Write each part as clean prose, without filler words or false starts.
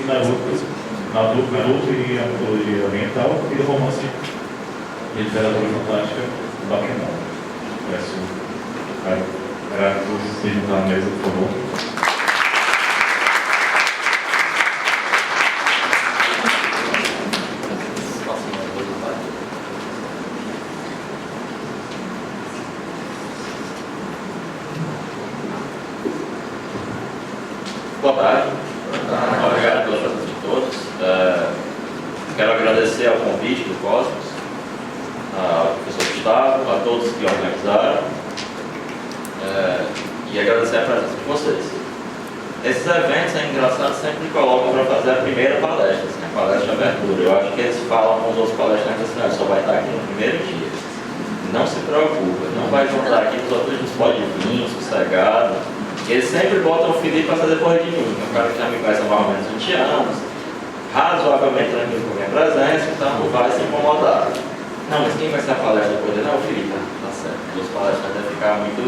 e Naruto e a mitologia oriental, e do romance de literatura fantástica Bakuman. Peço para que vocês estejam na mesa, por favor. Boa tarde. Obrigado pela presença de todos. Quero agradecer ao convite do Cosmos, ao professor Gustavo, a todos que organizaram, e agradecer a presença de vocês. Esses eventos, é engraçado, sempre me colocam para fazer a primeira palestra, assim, a palestra de abertura. Eu acho que eles falam com os outros palestrantes assim, só vai estar aqui no primeiro dia. Não se preocupa, não vai juntar aqui, os outros não pode vir, sossegado. Eles sempre botam o Felipe para fazer correr de mim, um cara que já me conhece há mais ou menos 20 anos, razoavelmente tranquilo com a minha presença, então não vai se incomodar. Não, mas quem vai ser a palestra depois? Não, o Felipe, tá certo. Os palestrantes devem ficar muito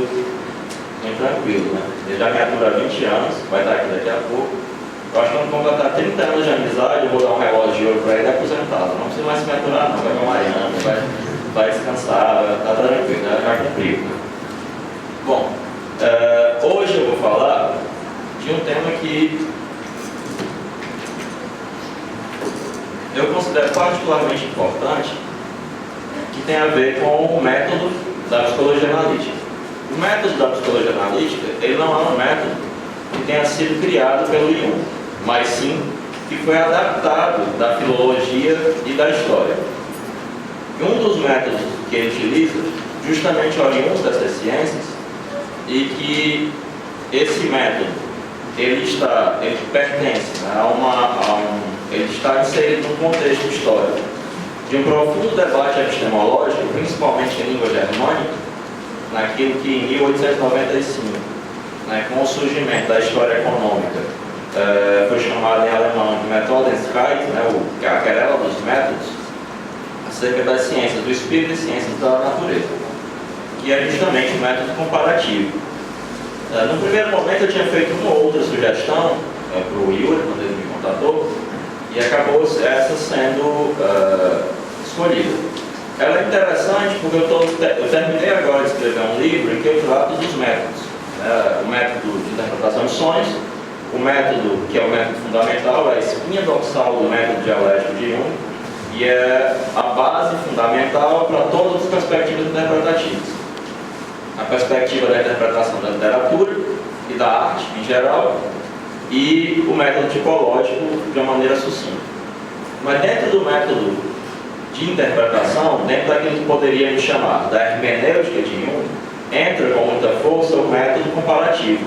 tranquilo, né? Ele já me atura há 20 anos, vai estar aqui daqui a pouco. Eu acho que quando completar 30 anos de amizade, eu vou dar um relógio de ouro para ele aposentado. Não precisa mais se me aturar, não. Vai para Miami, vai descansar, tá tranquilo, já cumpriu. Bom, hoje eu vou falar de um tema que eu considero particularmente importante, que tem a ver com o método da psicologia analítica. O método da psicologia analítica, ele não é um método que tenha sido criado pelo Jung, mas sim que foi adaptado da filologia e da história. E um dos métodos que ele utiliza, justamente oriundo dessas ciências, e que esse método ele pertence, né, ele está inserido num contexto histórico de um profundo debate epistemológico, principalmente em língua germânica, naquilo que em 1895, né, com o surgimento da história econômica, foi chamado em alemão de Methodenskeit, né, a querela dos métodos, acerca das ciências do espírito e ciências da natureza, que é justamente o método comparativo. No primeiro momento eu tinha feito uma ou outra sugestão para o Yuri, quando ele me contatou, e acabou essa sendo escolhida. Ela é interessante porque eu terminei agora de escrever um livro em que eu trato dos métodos. O método de interpretação de sonhos, o método que é o método fundamental, é a espinha dorsal do método dialético de Jung, e é a base fundamental para todas as perspectivas interpretativas. A perspectiva da interpretação da literatura e da arte em geral, e o método tipológico de uma maneira sucinta. Mas dentro do método de interpretação, dentro daquilo que poderíamos chamar da hermenêutica de Jung, entra com muita força o método comparativo,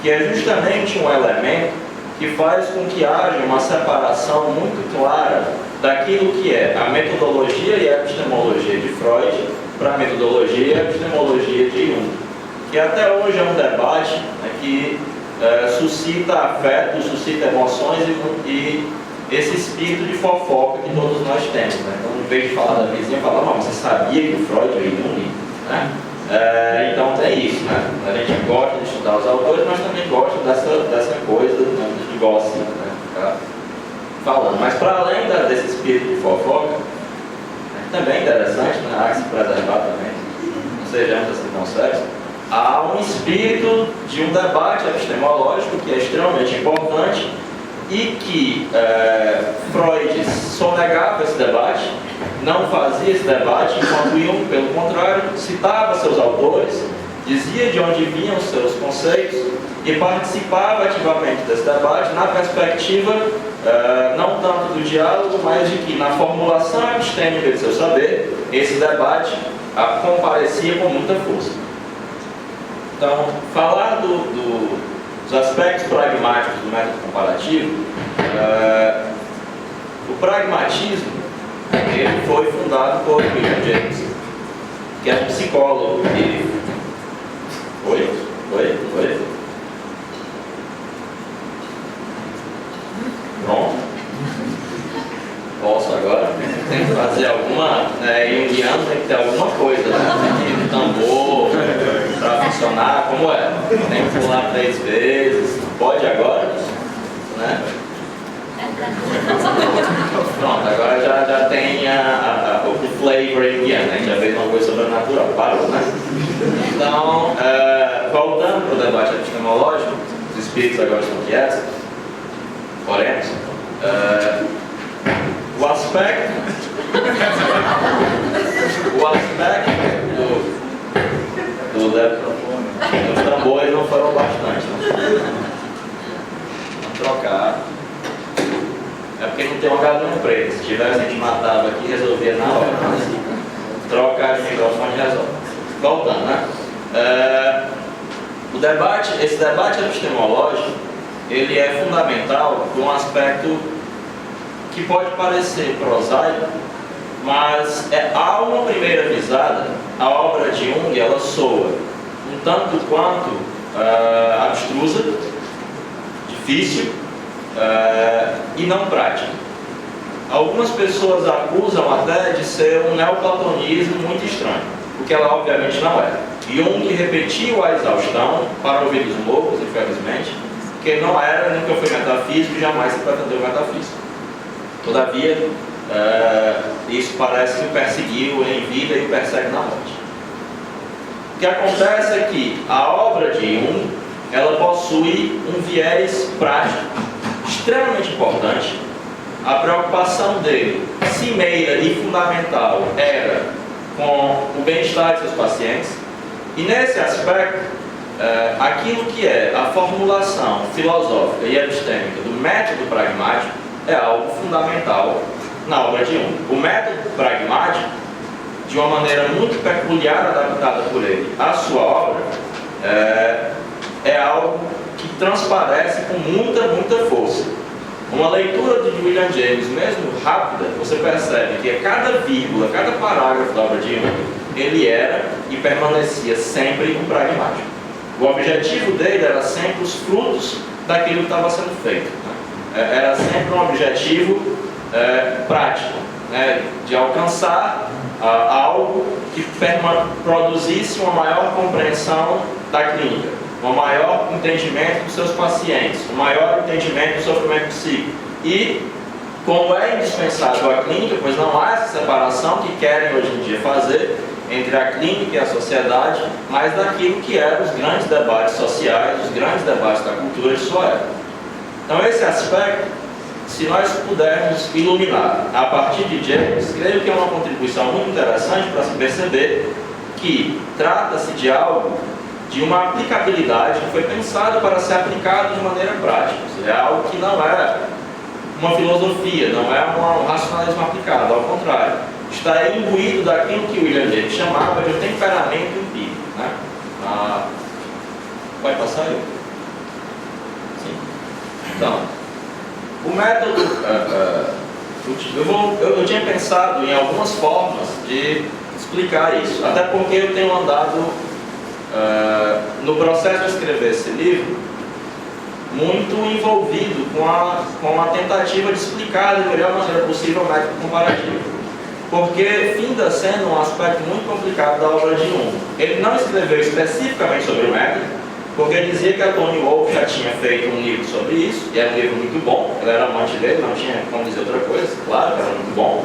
que é justamente um elemento que faz com que haja uma separação muito clara daquilo que é a metodologia e a epistemologia de Freud para a metodologia e a epistemologia de Jung, que até hoje é um debate, né, que suscita afeto, suscita emoções e esse espírito de fofoca que todos nós temos, né? Então, em vez de falar da vizinha, falar, não, você sabia que o Freud é Jung, né? Então tem isso, né? A gente gosta de estudar os autores, mas também gosta dessa coisa, né, de gossip, né? Ficar falando. Mas para além desse espírito de fofoca, também interessante, né? Há que se preservar também, não sejamos assim tão sérios. Há um espírito de um debate epistemológico que é extremamente importante e que Freud sonegava esse debate, não fazia esse debate, enquanto Jung, pelo contrário, citava seus autores, dizia de onde vinham os seus conceitos e participava ativamente desse debate na perspectiva não tanto do diálogo, mas de que na formulação epistêmica de seu saber, esse debate comparecia com muita força. Então, falar dos aspectos pragmáticos do método comparativo, o pragmatismo ele foi fundado por William James, que é um psicólogo e... Oi? Pronto. Posso agora? Tem que fazer alguma... Jungiano tem que ter alguma coisa, né? Tem que ter tambor para funcionar. Como é? Tem que pular 3 vezes. Pode agora? Né? freudiana, a gente já fez uma coisa sobrenatural, parou, né? Então, voltando para o debate epistemológico, os espíritos agora estão quietos, oremos. O aspecto dos tambores não foram bastante, né? Vamos trocar. É porque não tem uma galinha preta. Se tivesse, a gente matava aqui e resolvia na hora. Mas trocar de microfone e resolve. Voltando, né? Esse debate epistemológico, ele é fundamental por um aspecto que pode parecer prosaico, mas a uma primeira visada, a obra de Jung, ela soa um tanto quanto abstrusa, difícil e não prática. Algumas pessoas acusam até de ser um neoplatonismo muito estranho, o que ela obviamente não é. Jung repetiu a exaustão para ouvir os loucos, infelizmente, que ele não era, nunca foi metafísico e jamais se pretendeu metafísico. Todavia, isso parece que o perseguiu em vida e o persegue na morte. O que acontece é que a obra de Jung, ela possui um viés prático extremamente importante. A preocupação dele, cimeira e fundamental, era com o bem-estar de seus pacientes. E nesse aspecto, aquilo que é a formulação filosófica e epistêmica do método pragmático é algo fundamental na obra de Jung. O método pragmático, de uma maneira muito peculiar adaptada por ele à sua obra, é algo que transparece com muita força. Uma leitura de William James, mesmo rápida, você percebe que a cada vírgula, cada parágrafo da obra de Jung, ele era e permanecia sempre um pragmático. O objetivo dele era sempre os frutos daquilo que estava sendo feito. Era sempre um objetivo prático, né, de alcançar algo que produzisse uma maior compreensão da clínica, um maior entendimento dos seus pacientes, um maior entendimento do sofrimento psíquico. E, como é indispensável a clínica, pois não há essa separação que querem hoje em dia fazer entre a clínica e a sociedade, mas daquilo que eram os grandes debates sociais, os grandes debates da cultura de sua época. Então, esse aspecto, se nós pudermos iluminar a partir de James, creio que é uma contribuição muito interessante para se perceber que trata-se de algo, de uma aplicabilidade que foi pensado para ser aplicado de maneira prática. É algo que não é uma filosofia, não é um racionalismo aplicado, ao contrário, está imbuído daquilo que William James chamava de um temperamento empírico, né? Pode passar aí? Sim. Então, o método, eu tinha pensado em algumas formas de explicar isso, até porque eu tenho andado no processo de escrever esse livro muito envolvido com a tentativa de explicar da melhor maneira possível o método comparativo, porque finda sendo um aspecto muito complicado da obra de Jung. Ele não escreveu especificamente sobre o método, porque ele dizia que a Toni Wolff já tinha feito um livro sobre isso, e era um livro muito bom, ele era amante dele, não tinha como dizer outra coisa, claro que era muito bom.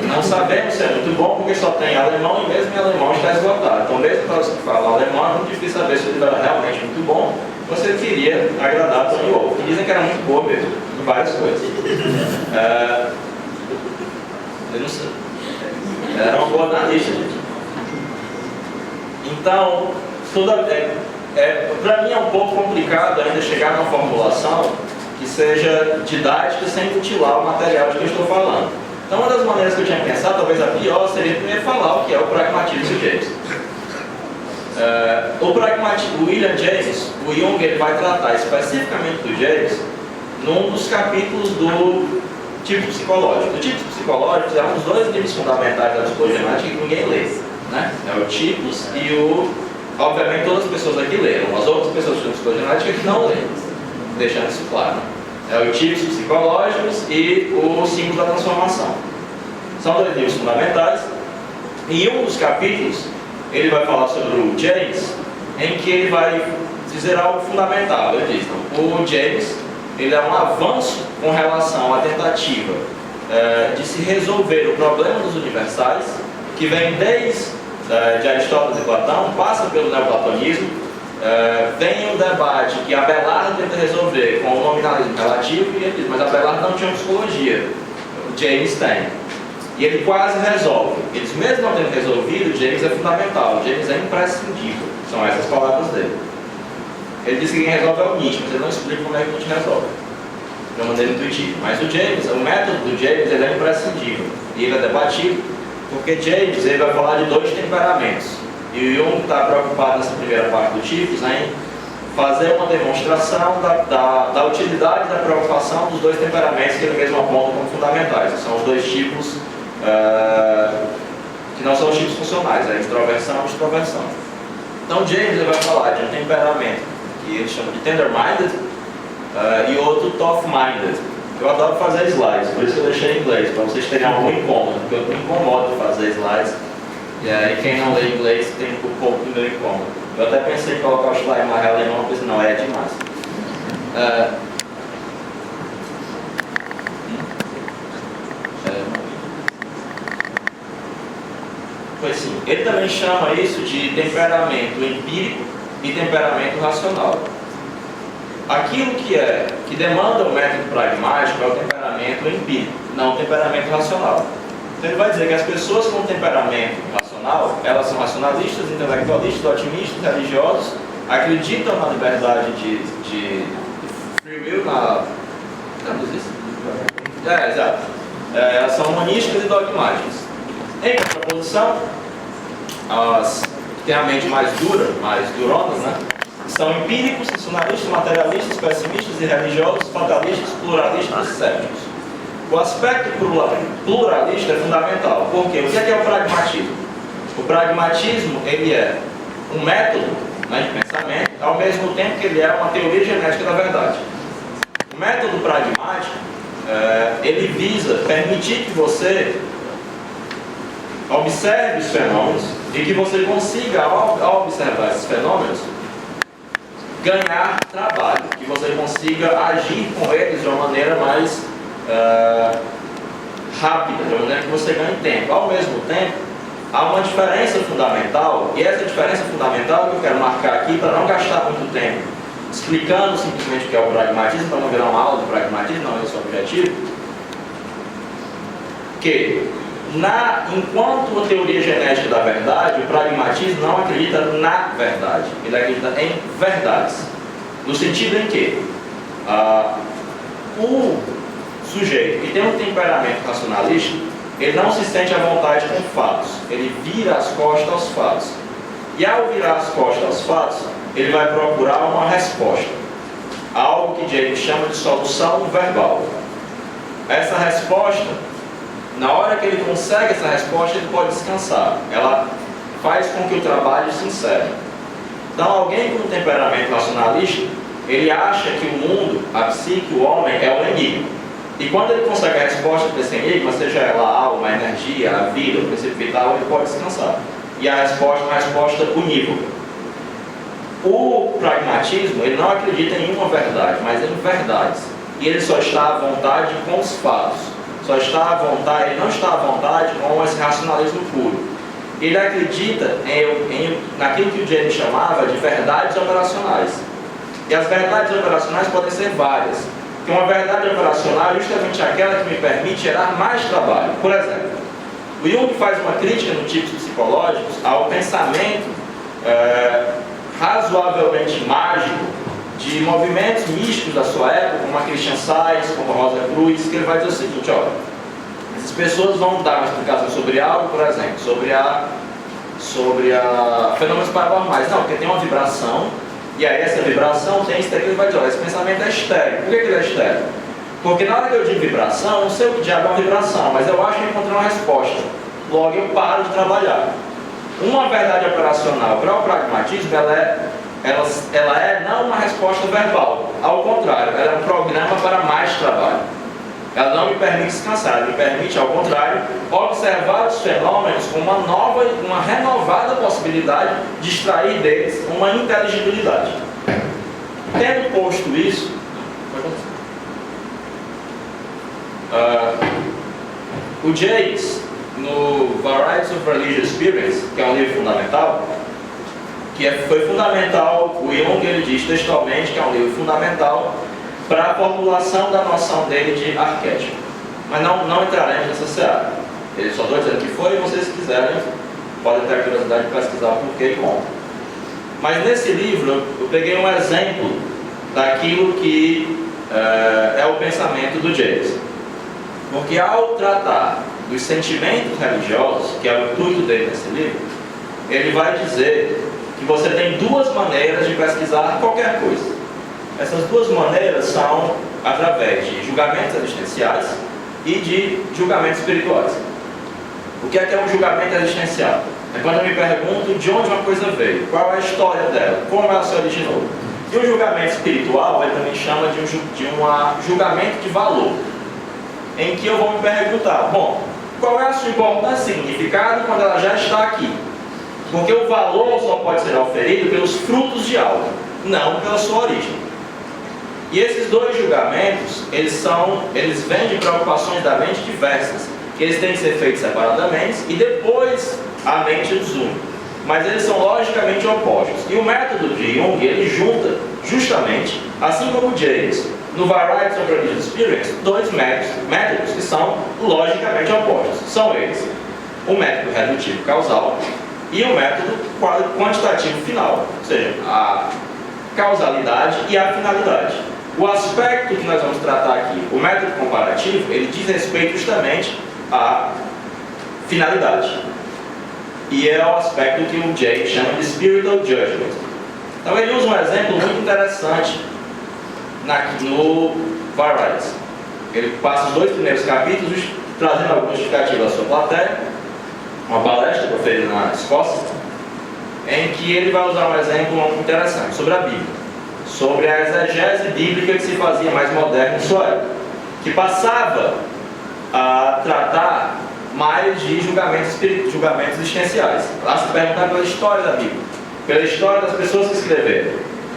Não sabemos se é muito bom, porque só tem alemão, e mesmo em alemão está esgotado. Então, mesmo para os que falam alemão, é muito difícil saber se o livro era realmente muito bom, você queria agradar a Toni Wolff, que dizem que era muito boa mesmo, em várias coisas. Eu não sei. Era uma boa analista, gente. Então, para mim é um pouco complicado ainda chegar numa formulação que seja didática sem mutilar o material de que eu estou falando. Então, uma das maneiras que eu tinha pensado, talvez a pior, seria primeiro falar o que é o pragmatismo de James. O William James, o Jung, ele vai tratar especificamente do James num dos capítulos do tipo psicológico. O tipo psicológico é um dos dois livros fundamentais da psicologia genética que ninguém lê, né? É o Tipos e obviamente todas as pessoas aqui leram, as outras pessoas de psicologia genética que não leem, deixando isso claro. É o Tipos psicológicos e o Símbolo da Transformação. São dois livros fundamentais. E um dos capítulos ele vai falar sobre o James, em que ele vai dizer algo fundamental. Ele diz, então, o James, ele é um avanço com relação à tentativa de se resolver o problema dos universais, que vem desde de Aristóteles e Platão, passa pelo neoplatonismo, vem o debate que Abelardo tenta resolver com o nominalismo relativo, e ele diz, mas Abelardo não tinha psicologia, o James tem. E ele quase resolve. Ele diz, mesmo não tendo resolvido, James é fundamental, James é imprescindível. São essas palavras dele. Ele diz que quem resolve é o Nietzsche, mas ele não explica como é que o Nietzsche resolve, de uma maneira intuitiva. Mas o James, o método do James, ele é imprescindível. E ele é debatido, porque James ele vai falar de dois temperamentos. E o Jung está preocupado nessa primeira parte do Tipos em fazer uma demonstração da utilidade da preocupação dos dois temperamentos que ele mesmo aponta como fundamentais. São os dois tipos que não são os tipos funcionais, a introversão e a extroversão. Então James ele vai falar de um temperamento que ele chama de tender-minded e outro tough-minded. Eu adoro fazer slides, por isso que eu deixei em inglês, para vocês terem algum incômodo, porque eu me incomodo de fazer slides. E quem não lê inglês tem um pouco do meu incômodo. Eu até pensei em colocar o slide mais alemão, mas não, é demais. Pois sim, ele também chama isso de temperamento empírico e temperamento racional. Aquilo que demanda o método pragmático é o temperamento empírico, não o temperamento racional. Então ele vai dizer que as pessoas com temperamento racional, elas são racionalistas, intelectualistas, otimistas, religiosos, acreditam na liberdade de free will, exato. Elas são monísticas e dogmáticas. Em contraposição, as que têm a mente mais dura, mais duronas, né? São empíricos, racionalistas, materialistas, pessimistas e religiosos, fatalistas, pluralistas e céticos. O aspecto pluralista é fundamental, porque o que é o pragmatismo? O pragmatismo ele é um método, né, de pensamento, ao mesmo tempo que ele é uma teoria genética da verdade. O método pragmático, ele visa permitir que você observe os fenômenos e que você consiga, ao observar esses fenômenos, ganhar trabalho, que você consiga agir com eles de uma maneira mais rápida, de uma maneira que você ganhe tempo. Ao mesmo tempo, há uma diferença fundamental, e essa diferença fundamental que eu quero marcar aqui para não gastar muito tempo explicando simplesmente o que é o pragmatismo, para não virar uma aula de pragmatismo, não é esse o objetivo, que enquanto uma teoria genética da verdade, o pragmatismo não acredita na verdade, ele acredita em verdades. No sentido em que o sujeito que tem um temperamento racionalista, ele não se sente à vontade com fatos, ele vira as costas aos fatos. E ao virar as costas aos fatos, ele vai procurar uma resposta, algo que James chama de solução verbal. Essa resposta, na hora que ele consegue essa resposta, ele pode descansar. Ela faz com que o trabalho se encerre. Então, alguém com um temperamento racionalista, ele acha que o mundo, a psique, o homem, é um enigma. E quando ele consegue a resposta desse enigma, seja ela a alma, a energia, a vida, o princípio vital, ele pode descansar. E a resposta é uma resposta unívoca. O pragmatismo, ele não acredita em uma verdade, mas em verdades. E ele só está à vontade com os fatos. Só está à vontade, ele não está à vontade com esse racionalismo puro. Ele acredita naquilo que o James chamava de verdades operacionais. E as verdades operacionais podem ser várias. Porque uma verdade operacional é justamente aquela que me permite gerar mais trabalho. Por exemplo, o Jung faz uma crítica no tipos psicológicos ao pensamento razoavelmente mágico de movimentos místicos da sua época, como a Christian Science, como a Rosa Cruz, que ele vai dizer o seguinte: olha, essas pessoas vão dar uma explicação sobre algo, por exemplo, sobre a fenômenos paranormais. Não, porque tem uma vibração, e aí essa vibração tem isso daqui, ele vai dizer, olha, esse pensamento é estéreo. Por que ele é estéreo? Porque na hora que eu digo vibração, eu não sei o que diabo é uma vibração, mas eu acho que encontrei uma resposta. Logo eu paro de trabalhar. Uma verdade operacional para o pragmatismo, ela é não uma resposta verbal. Ao contrário, ela é um programa para mais trabalho. Ela não me permite descansar, ela me permite, ao contrário, observar os fenômenos com uma renovada possibilidade de extrair deles uma inteligibilidade. Tendo posto isso, O James, no Varieties of Religious Experience, que é um livro fundamental, foi fundamental, o Jung ele diz textualmente que é um livro fundamental para a formulação da noção dele de arquétipo. Mas não entraremos nessa seara. Ele só estou dizendo que foi, e vocês quiserem, podem ter a curiosidade de pesquisar o porquê e como. Mas nesse livro eu peguei um exemplo daquilo que é o pensamento do James. Porque ao tratar dos sentimentos religiosos, que é o intuito dele nesse livro, ele vai dizer que você tem duas maneiras de pesquisar qualquer coisa. Essas duas maneiras são através de julgamentos existenciais e de julgamentos espirituais. O que é um julgamento existencial? É quando eu me pergunto de onde uma coisa veio, qual é a história dela, como ela se originou. E o julgamento espiritual, ele também chama de um julgamento de valor, em que eu vou me perguntar, bom, qual é a sua importância e significado quando ela já está aqui? Porque o valor só pode ser oferido pelos frutos de algo, não pela sua origem. E esses dois julgamentos, eles vêm de preocupações da mente diversas, que eles têm que ser feitos separadamente e depois a mente os une. Mas eles são logicamente opostos. E o método de Jung, ele junta justamente, assim como o James, no Varieties of Religious Experience, dois métodos que são logicamente opostos. São eles o método redutivo causal e o método quantitativo final, ou seja, a causalidade e a finalidade. O aspecto que nós vamos tratar aqui, o método comparativo, ele diz respeito justamente à finalidade. E é o aspecto que o Jay chama de spiritual judgment. Então ele usa um exemplo muito interessante no Varieties. Ele passa os dois primeiros capítulos trazendo algumas justificativas da sua plateia, uma palestra proferida na Escócia, em que ele vai usar um exemplo muito interessante sobre a Bíblia, sobre a exegese bíblica que se fazia mais moderna em sua época, que passava a tratar mais de julgamentos existenciais, a se perguntar pela história da Bíblia, pela história das pessoas que escreveram.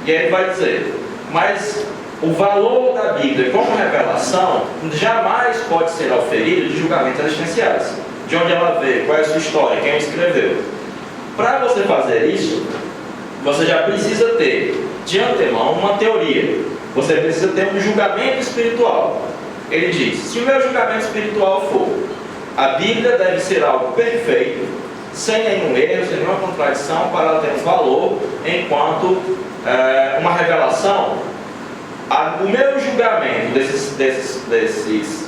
E aí ele vai dizer, mas o valor da Bíblia como revelação jamais pode ser oferido de julgamentos existenciais. De onde ela veio, qual é a sua história, quem a escreveu. Para você fazer isso, você já precisa ter de antemão uma teoria. Você precisa ter um julgamento espiritual. Ele diz, se o meu julgamento espiritual for, a Bíblia deve ser algo perfeito, sem nenhum erro, sem nenhuma contradição, para ela ter um valor enquanto uma revelação. O meu julgamento desses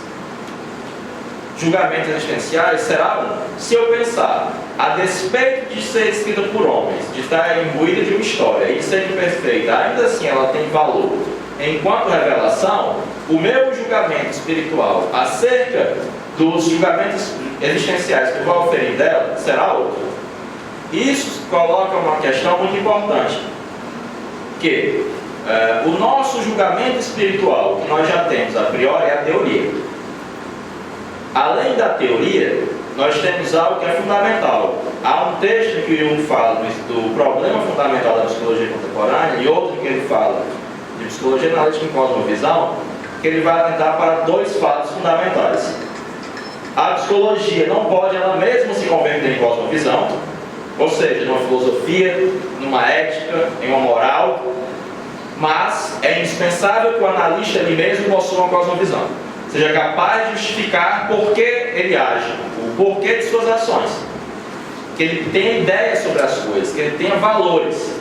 julgamentos existenciais será se eu pensar, a despeito de ser escrita por homens, de estar imbuída de uma história e ser imperfeita, ainda assim ela tem valor. Enquanto revelação, o meu julgamento espiritual acerca dos julgamentos existenciais que eu vou oferir dela será outro. Isso coloca uma questão muito importante, que o nosso julgamento espiritual que nós já temos a priori é a teoria. Além da teoria, nós temos algo que é fundamental. Há um texto em que o Jung fala do problema fundamental da psicologia contemporânea e outro em que ele fala de psicologia analítica em cosmovisão, que ele vai atentar para dois fatos fundamentais. A psicologia não pode ela mesma se converter em cosmovisão, ou seja, numa filosofia, numa ética, em uma moral, mas é indispensável que o analista ele mesmo possua uma cosmovisão, seja capaz de justificar por que ele age, o porquê de suas ações, que ele tenha ideias sobre as coisas, que ele tenha valores,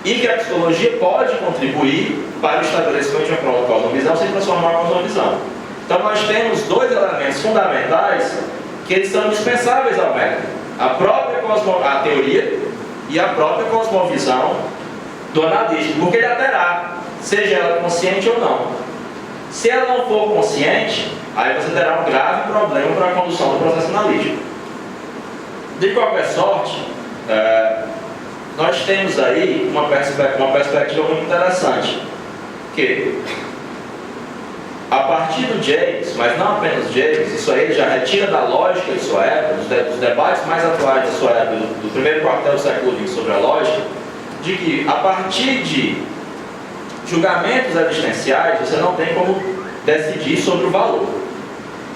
e que a psicologia pode contribuir para o estabelecimento de uma cosmovisão sem transformar uma cosmovisão. Então nós temos dois elementos fundamentais que eles são indispensáveis ao método: a teoria e a própria cosmovisão do analista, porque ele a terá, seja ela consciente ou não. Se ela não for consciente, aí você terá um grave problema para a condução do processo analítico. De qualquer sorte, nós temos aí uma perspectiva muito interessante, que a partir do James, mas não apenas James, isso aí já retira da lógica de sua época, dos debates mais atuais da sua época, do primeiro quartel do século XX sobre a lógica, de que a partir de julgamentos existenciais você não tem como decidir sobre o valor.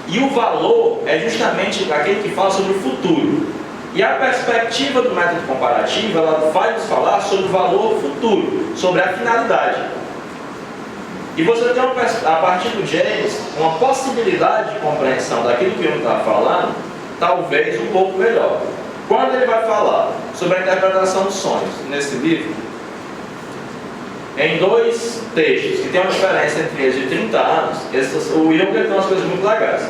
E o valor é justamente aquele que fala sobre o futuro. E a perspectiva do método comparativo, ela vai nos falar sobre o valor futuro, sobre a finalidade. E você tem, a partir do James, uma possibilidade de compreensão daquilo que ele está falando, talvez um pouco melhor. Quando ele vai falar sobre a interpretação dos sonhos, nesse livro, em 2 textos, que tem uma diferença entre eles de 30 anos, o Jung tem umas coisas muito legais.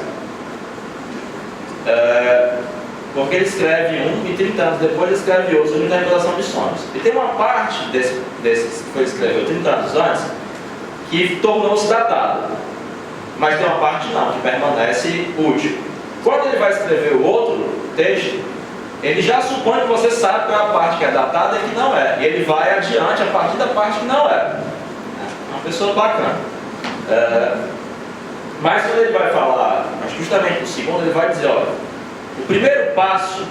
Porque ele escreve um e 30 anos depois ele escreve outro sobre a interpretação de sonhos. E tem uma parte desses que foi escreveu 30 anos antes que tornou-se datada, mas tem uma parte não, que permanece útil. Quando ele vai escrever o outro texto, ele já supõe que você sabe qual é a parte que é datada e que não é, e ele vai adiante a partir da parte que não é. É uma pessoa bacana. Mas quando ele vai falar, justamente no segundo, ele vai dizer, olha, o primeiro passo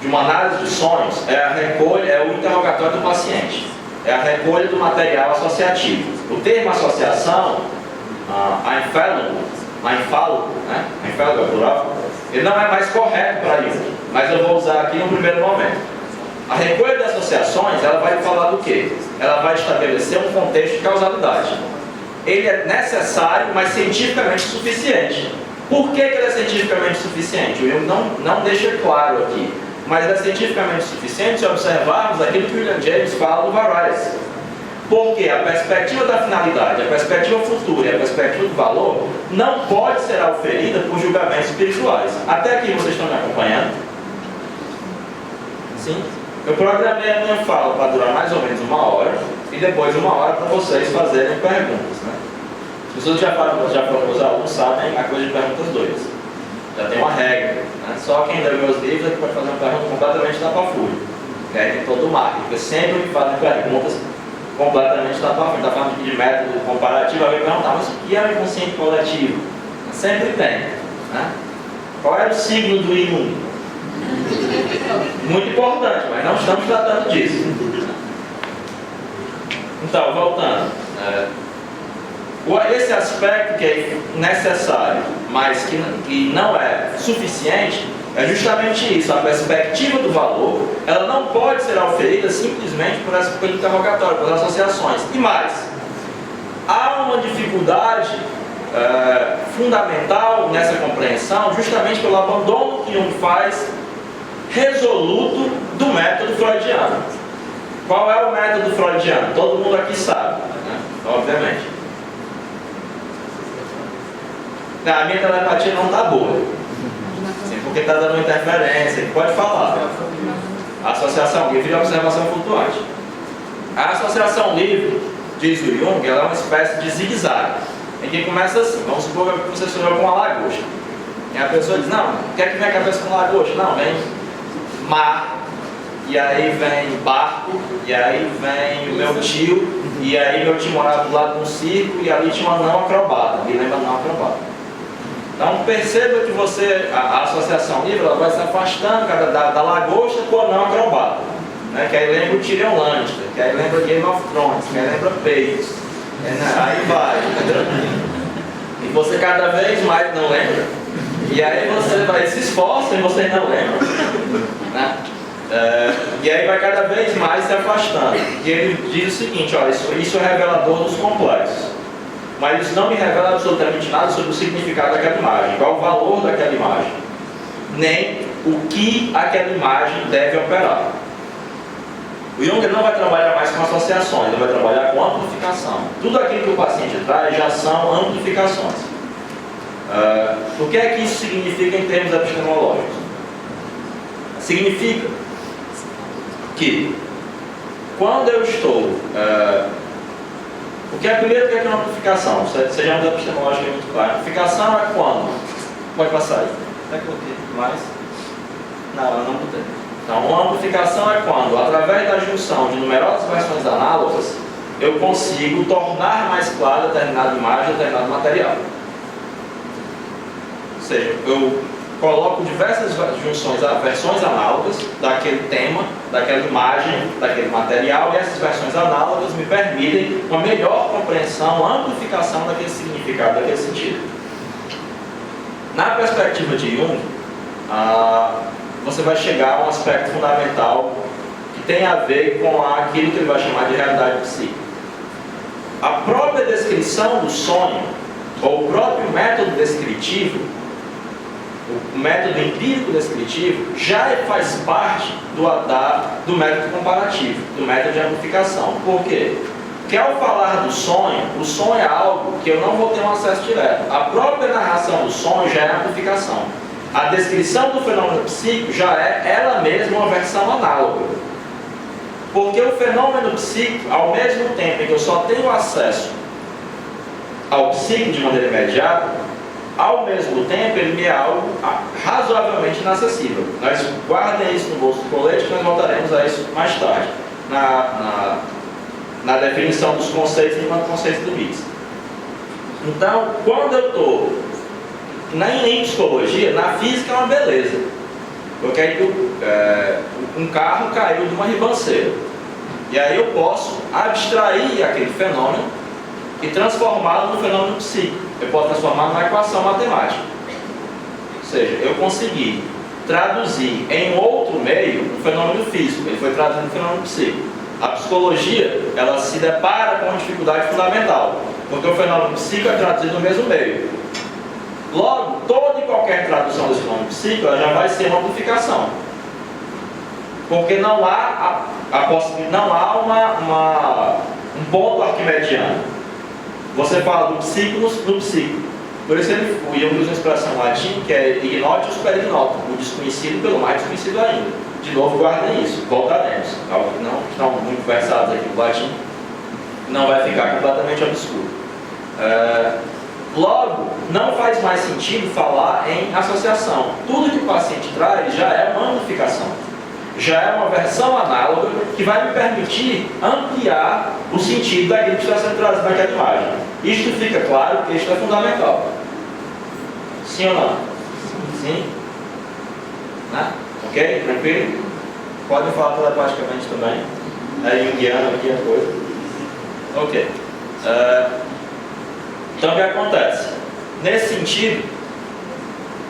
de uma análise de sonhos é a recolha, é o interrogatório do paciente, é a recolha do material associativo. O termo associação, einfalo, né? Einfalo é plural, ele não é mais correto para isso, mas eu vou usar aqui no primeiro momento. A recolha de associações, ela vai falar do quê? Ela vai estabelecer um contexto de causalidade. Ele é necessário, mas cientificamente suficiente. Por que ele é cientificamente suficiente? O Jung não deixa claro aqui, mas é cientificamente suficiente se observarmos aquilo que o William James fala no Variety. Porque a perspectiva da finalidade, a perspectiva futura e a perspectiva do valor não pode ser auferida por julgamentos espirituais. Até aqui vocês estão me acompanhando? Sim? Eu programei a minha fala para durar mais ou menos 1 hora e depois 1 hora para vocês fazerem perguntas, né? As pessoas já foram com os alunos, sabem a coisa de perguntas doidas. Já tem uma regra, né? Só quem lê meus livros é que pode fazer uma pergunta completamente tapafúria. Que aí tem todo o marketing, porque sempre me fazem perguntas completamente tapafúria. Está falando de método comparativo, alguém perguntar, mas o que é o inconsciente coletivo? Sempre tem, né? Qual é o signo do Jung? Muito importante, mas não estamos tratando disso. Então, voltando. Esse aspecto que é necessário, mas que não é suficiente, é justamente isso. A perspectiva do valor, ela não pode ser auferida simplesmente pelo interrogatório, pelas associações. E mais, há uma dificuldade fundamental nessa compreensão, justamente pelo abandono que Jung faz resoluto do método freudiano. Qual é o método freudiano? Todo mundo aqui sabe, né? Obviamente. A minha telepatia não está boa, assim, porque está dando interferência. Pode falar. A associação livre e a observação flutuante. A associação livre, diz o Jung, ela é uma espécie de zigue-zague, em que começa assim. Vamos supor que você sonhou com uma lagosta. E a pessoa diz, não, o que é que vem a cabeça com lagosta? Não, vem mar, e aí vem barco, e aí vem o meu tio, e aí meu tio morava do lado de um circo, e ali tinha uma não acrobata, me lembra não acrobata. Então perceba que a associação livre, ela vai se afastando da lagosta com a não acrobata, né? Que aí lembra o Tyrion Lannister, que aí lembra Game of Thrones, que aí lembra peitos, aí vai, entendeu? E você cada vez mais não lembra, e aí você vai se esforça e você não lembra, né? E aí vai cada vez mais se afastando. E ele diz o seguinte, olha, isso é revelador dos complexos, mas isso não me revela absolutamente nada sobre o significado daquela imagem, qual o valor daquela imagem, nem o que aquela imagem deve operar. O Jung não vai trabalhar mais com associações, ele vai trabalhar com amplificação. Tudo aquilo que o paciente traz já são amplificações. O que é que isso significa em termos epistemológicos? Significa que quando eu estou... primeiro, o que é uma amplificação? Sejamos epistemológicos muito claros. Amplificação é quando? Pode passar aí. Até coloquei mais. Não, eu não botei. Então, uma amplificação é quando, através da junção de numerosas versões análogas, eu consigo tornar mais clara determinada imagem, determinado material. Ou seja, eu coloco diversas junções, versões análogas daquele tema, daquela imagem, daquele material, e essas versões análogas me permitem uma melhor compreensão, uma amplificação daquele significado, daquele sentido. Na perspectiva de Jung, você vai chegar a um aspecto fundamental que tem a ver com aquilo que ele vai chamar de realidade psíquica. A própria descrição do sonho, ou o próprio método descritivo, o método empírico descritivo, já faz parte do método comparativo, do método de amplificação. Por quê? Porque ao falar do sonho, o sonho é algo que eu não vou ter um acesso direto. A própria narração do sonho já é amplificação. A descrição do fenômeno psíquico já é ela mesma uma versão análoga. Porque o fenômeno psíquico, ao mesmo tempo em que eu só tenho acesso ao psíquico de maneira imediata, ao mesmo tempo ele me é algo razoavelmente inacessível. Nós guardem isso no bolso do colete, que nós voltaremos a isso mais tarde, na definição dos conceitos enquanto conceitos limites. Então, quando eu estou em psicologia, na física é uma beleza. Porque aí um carro caiu de uma ribanceira. E aí eu posso abstrair aquele fenômeno e transformá-lo no fenômeno psíquico. Eu posso transformar numa equação matemática. Ou seja, eu consegui traduzir em outro meio um fenômeno físico. Ele foi traduzido no fenômeno psíquico. A psicologia, ela se depara com uma dificuldade fundamental, porque o fenômeno psíquico é traduzido no mesmo meio. Logo, toda e qualquer tradução desse fenômeno psíquico ela já vai ser uma amplificação. Porque não há um ponto arquimediano. Você fala do psíquico no psíquico. Por isso o Jung usa uma expressão em latim que é ignotius per ignotum, o desconhecido pelo mais desconhecido ainda. De novo, guardem isso, voltaremos. Algo que não estão muito versados aqui no latim, não vai ficar completamente obscuro. Logo, não faz mais sentido falar em associação. Tudo que o paciente traz já é uma amplificação. Já é uma versão análoga que vai me permitir ampliar o sentido daquilo que está sendo trazido naquela imagem. Isto fica claro, porque isto é fundamental. Sim ou não? Sim? Né? Ok? Tranquilo? Podem falar telepaticamente também. É junguiano aqui a coisa. Ok. Então o que acontece? Nesse sentido,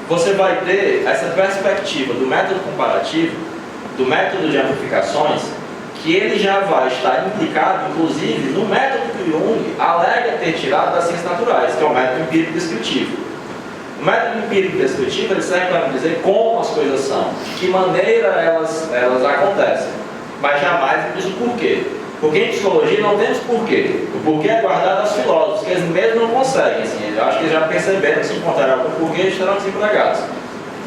você vai ter essa perspectiva do método comparativo, do método de amplificações, que ele já vai estar implicado, inclusive, no método que Jung alega ter tirado das ciências naturais, que é o método empírico descritivo. O método empírico descritivo ele serve para dizer como as coisas são, de que maneira elas acontecem, mas jamais diz o porquê. Porque em psicologia não temos porquê. O porquê é guardado aos filósofos, que eles mesmos não conseguem. Assim, eu acho que eles já perceberam que se encontrarem algum porquê, eles estarão desempregados.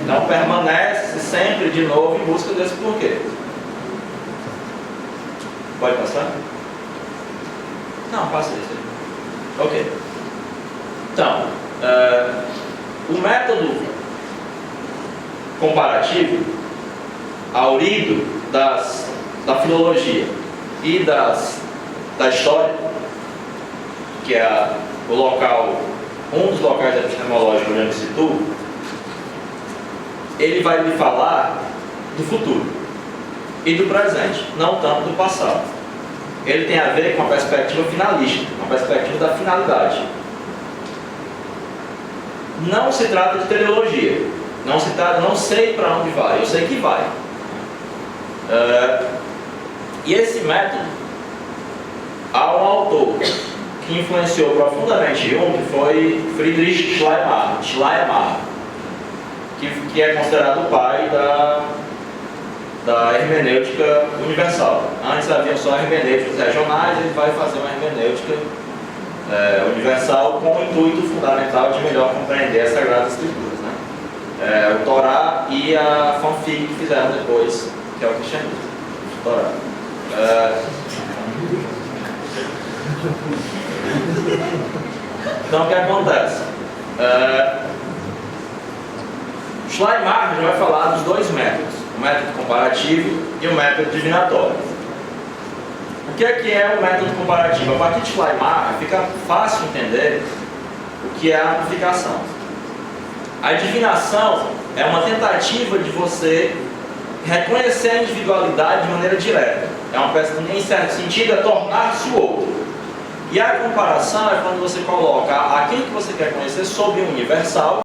Então permanece sempre de novo em busca desse porquê. Pode passar? Não, passa isso aí. Ok. Então, o método comparativo, aurido da filologia e da história, que é um dos locais epistemológicos onde eu me situo, ele vai me falar do futuro e do presente, não tanto do passado. Ele tem a ver com a perspectiva finalista, uma perspectiva da finalidade. Não se trata de teleologia, não sei para onde vai, eu sei que vai. E esse método, há um autor que influenciou profundamente Jung, que foi Friedrich Schleiermacher, que é considerado o pai da hermenêutica universal. Antes havia só hermenêuticas regionais, ele vai fazer uma hermenêutica universal com o intuito fundamental de melhor compreender as Sagradas Escrituras, né? O Torá e a fanfic que fizeram depois, que é o cristianismo. O Torá. Então o que acontece? Schleiermacher vai falar dos dois métodos, o método comparativo e o método divinatório. O que é o método comparativo? A partir de Schleiermacher fica fácil entender o que é a amplificação. A divinação é uma tentativa de você reconhecer a individualidade de maneira direta. Em certo sentido, é tornar-se o outro. E a comparação é quando você coloca aquilo que você quer conhecer sobre o universal